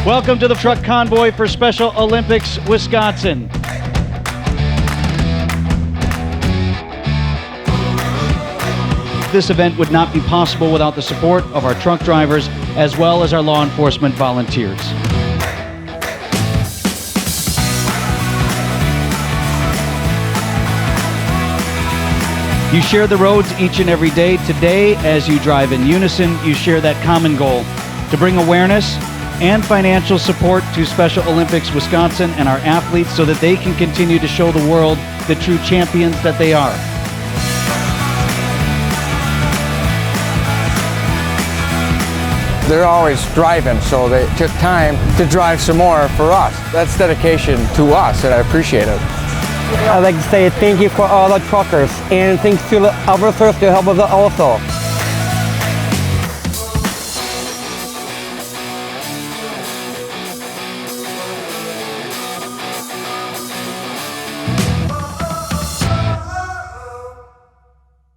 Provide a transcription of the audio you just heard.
Welcome to the Truck Convoy for Special Olympics Wisconsin. This event would not be possible without the support of our truck drivers as well as our law enforcement volunteers. You share the roads each and every day. Today, as you drive in unison, you share that common goal to bring awareness and financial support to Special Olympics Wisconsin and our athletes so that they can continue to show the world the true champions that they are. They're always driving, so they took time to drive some more for us. That's dedication to us, and I appreciate it. I'd like to say thank you for all the truckers, and thanks to the officers to help us also.